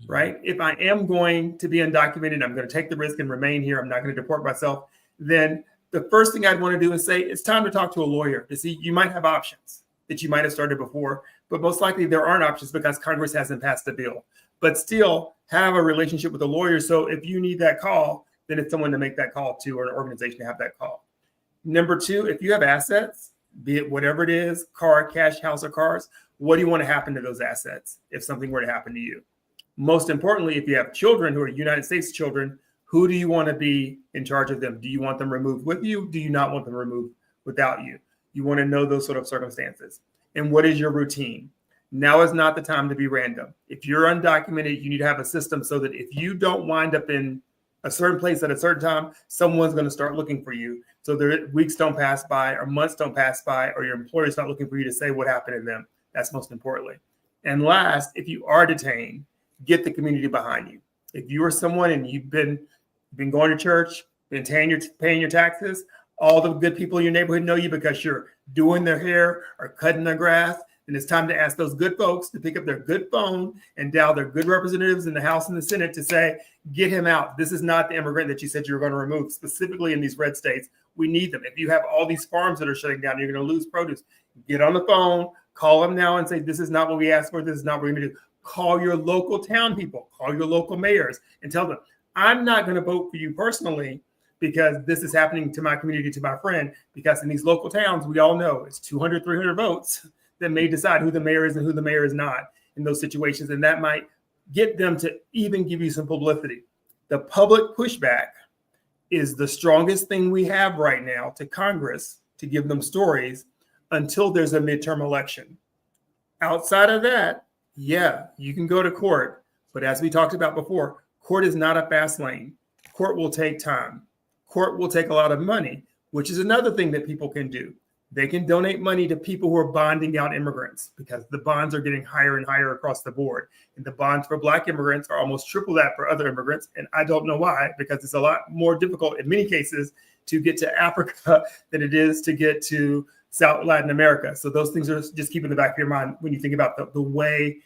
Right? If I am going to be undocumented, I'm going to take the risk and remain here, I'm not going to deport myself, then the first thing I'd want to do is say, it's time to talk to a lawyer to see, you might have options that you might have started before, but most likely there aren't options because Congress hasn't passed a bill. But still have a relationship with a lawyer. So if you need that call, then it's someone to make that call to, or an organization to have that call. Number two, if you have assets, be it whatever it is, car, cash, house, or cars, what do you want to happen to those assets if something were to happen to you? Most importantly, if you have children who are United States children, who do you want to be in charge of them? Do you want them removed with you? Do you not want them removed without you? You want to know those sort of circumstances. And what is your routine? Now is not the time to be random. If you're undocumented, you need to have a system so that if you don't wind up in a certain place at a certain time, someone's going to start looking for you. So weeks don't pass by or months don't pass by, or your employer's not looking for you to say what happened to them. That's most importantly. And last, if you are detained, get the community behind you. If you are someone and you've been going to church, been paying your taxes, all the good people in your neighborhood know you because you're doing their hair or cutting their grass, And it's time to ask those good folks to pick up their good phone and dial their good representatives in the House and the Senate to say, get him out. This is not the immigrant that you said you were going to remove, specifically in these red states. We need them. If you have all these farms that are shutting down, you're going to lose produce. Get on the phone, call them now and say, this is not what we asked for. This is not what we're going to do. Call your local town people, call your local mayors and tell them, I'm not going to vote for you personally because this is happening to my community, to my friend, because in these local towns, we all know it's 200, 300 votes that may decide who the mayor is and who the mayor is not in those situations. And that might get them to even give you some publicity. The public pushback is the strongest thing we have right now to Congress to give them stories until there's a midterm election. Outside of that, yeah, you can go to court. But as we talked about before, court is not a fast lane. Court will take time. Court will take a lot of money, which is another thing that people can do. They can donate money to people who are bonding out immigrants because the bonds are getting higher and higher across the board. And the bonds for Black immigrants are almost triple that for other immigrants. And I don't know why, because it's a lot more difficult in many cases to get to Africa than it is to get to South Latin America. So those things are just keep in the back of your mind when you think about the way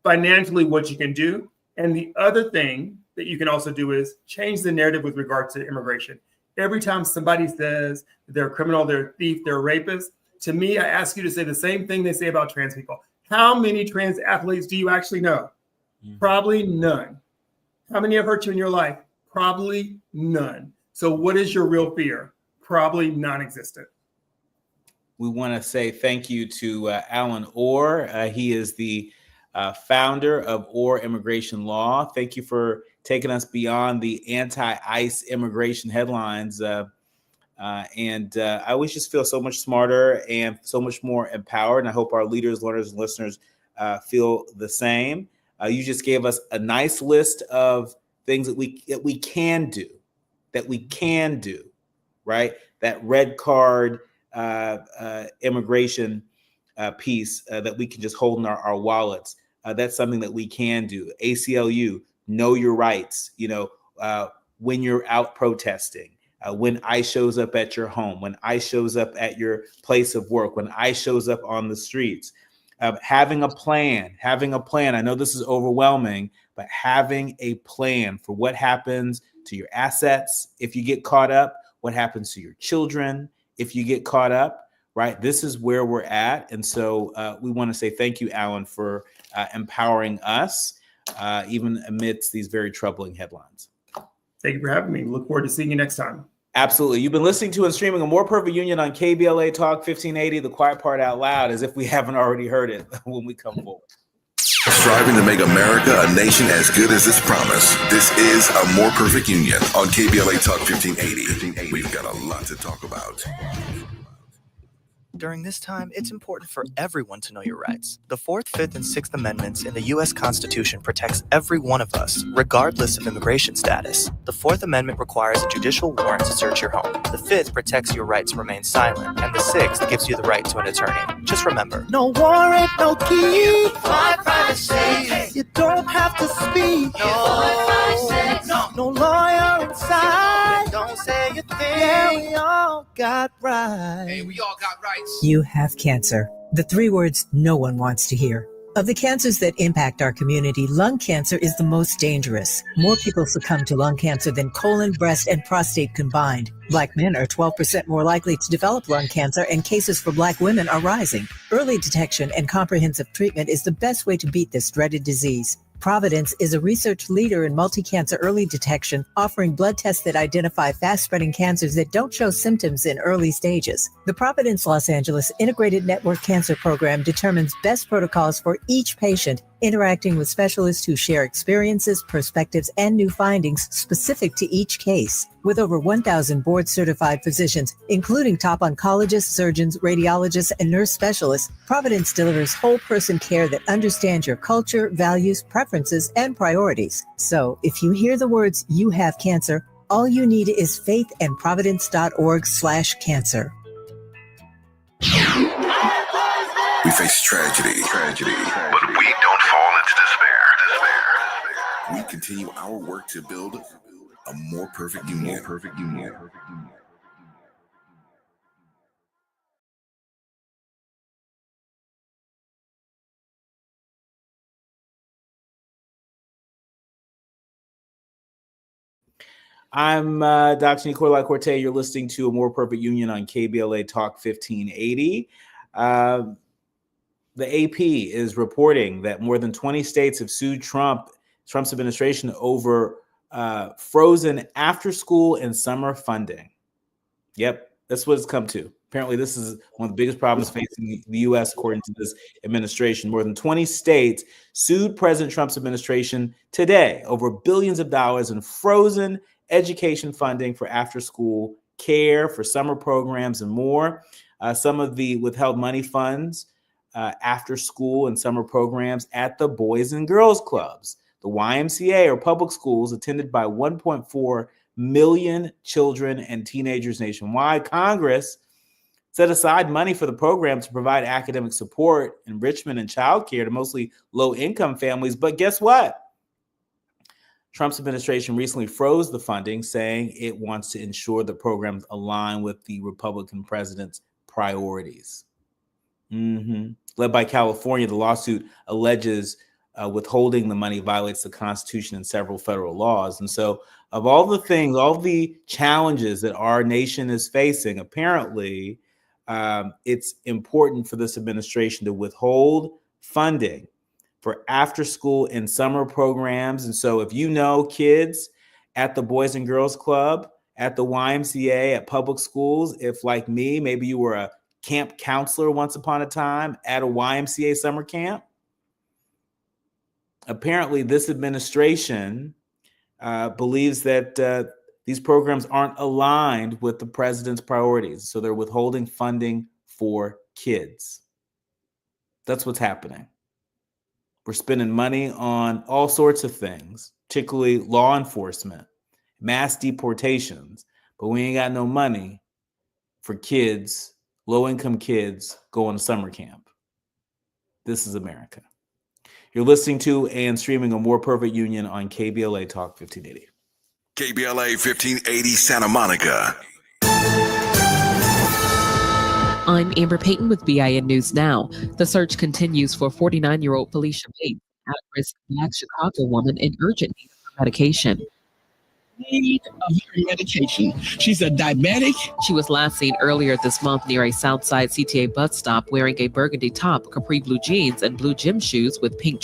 financially what you can do. And the other thing that you can also do is change the narrative with regard to immigration. Every time somebody says they're a criminal, they're a thief, they're a rapist, to me, I ask you to say the same thing they say about trans people. How many trans athletes do you actually know? Probably none. How many have hurt you in your life? Probably none. So what is your real fear? Probably non-existent. We want to say thank you to Alan Orr. He is the founder of Orr Immigration Law. Thank you for taking us beyond the anti-ICE immigration headlines. And I always just feel so much smarter and so much more empowered. And I hope our leaders, learners, and listeners feel the same. You just gave us a nice list of things that we can do, right? That red card immigration piece that we can just hold in our wallets. That's something that we can do. ACLU, know your rights. When you're out protesting, when ICE shows up at your home, when ICE shows up at your place of work, when ICE shows up on the streets, having a plan. I know this is overwhelming, but having a plan for what happens to your assets if you get caught up, what happens to your children if you get caught up, right? This is where we're at. And so we want to say thank you, Alan, for empowering us, even amidst these very troubling headlines. Thank you for having me. Look forward to seeing you next time. Absolutely. You've been listening to and streaming A More Perfect Union on KBLA Talk 1580, the quiet part out loud, as if we haven't already heard it when we come forward. Striving to make America a nation as good as its promise. This is A More Perfect Union on KBLA Talk 1580. We've got a lot to talk about. During this time, it's important for everyone to know your rights. The 4th, 5th, and 6th Amendments in the U.S. Constitution protects every one of us, regardless of immigration status. The 4th Amendment requires a judicial warrant to search your home. The 5th protects your right to remain silent, and the 6th gives you the right to an attorney. Just remember, no warrant, no key, my privacy. You don't have to speak. No lawyer inside. Don't say a thing. Yeah, we all got rights. Hey, we all got rights. You have cancer. The 3 words no one wants to hear. Of the cancers that impact our community, lung cancer is the most dangerous. More people succumb to lung cancer than colon, breast, and prostate combined. Black men are 12% more likely to develop lung cancer, and cases for Black women are rising. Early detection and comprehensive treatment is the best way to beat this dreaded disease. Providence is a research leader in multi-cancer early detection, offering blood tests that identify fast-spreading cancers that don't show symptoms in early stages. The Providence Los Angeles Integrated Network Cancer Program determines best protocols for each patient, interacting with specialists who share experiences, perspectives, and new findings specific to each case. With over 1,000 board-certified physicians, including top oncologists, surgeons, radiologists, and nurse specialists, Providence delivers whole-person care that understands your culture, values, preferences, and priorities. So, if you hear the words, "you have cancer," all you need is faith and providence.org/cancer. We face tragedy, but we don't fall into despair. We continue our work to build a more perfect union. I'm Dr. Nii-Quartelai Quartey. You're listening to A More Perfect Union on KBLA Talk 1580. The AP is reporting that more than 20 states have sued Trump's administration over frozen after-school and summer funding. Yep, that's what it's come to. Apparently, this is one of the biggest problems facing the U.S., according to this administration. More than 20 states sued President Trump's administration today over billions of dollars in frozen education funding for after-school care, for summer programs, and more. Some of the withheld money funds after school and summer programs at the Boys and Girls Clubs, the YMCA, or public schools attended by 1.4 million children and teenagers nationwide. Congress set aside money for the program to provide academic support, enrichment, and childcare to mostly low-income families. But guess what? Trump's administration recently froze the funding, saying it wants to ensure the programs align with the Republican president's priorities. Led by California, the lawsuit alleges withholding the money violates the Constitution and several federal laws. And so, of all the things, all the challenges that our nation is facing, apparently, it's important for this administration to withhold funding for after-school and summer programs. And so if you know kids at the Boys and Girls Club, at the YMCA, at public schools, if like me, maybe you were a camp counselor once upon a time at a YMCA summer camp, apparently this administration believes that these programs aren't aligned with the president's priorities. So they're withholding funding for kids. That's what's happening. We're spending money on all sorts of things, particularly law enforcement, mass deportations, but we ain't got no money for kids, low-income kids going to summer camp. This is America. You're listening to and streaming A More Perfect Union on KBLA Talk 1580. KBLA 1580 Santa Monica. I'm Amber Payton with BIN News Now. The search continues for 49-year-old Felicia Bates, at-risk Black Chicago woman in urgent need of medication. Need of her medication. She's a diabetic. She was last seen earlier this month near a Southside CTA bus stop wearing a burgundy top, capri blue jeans, and blue gym shoes with pink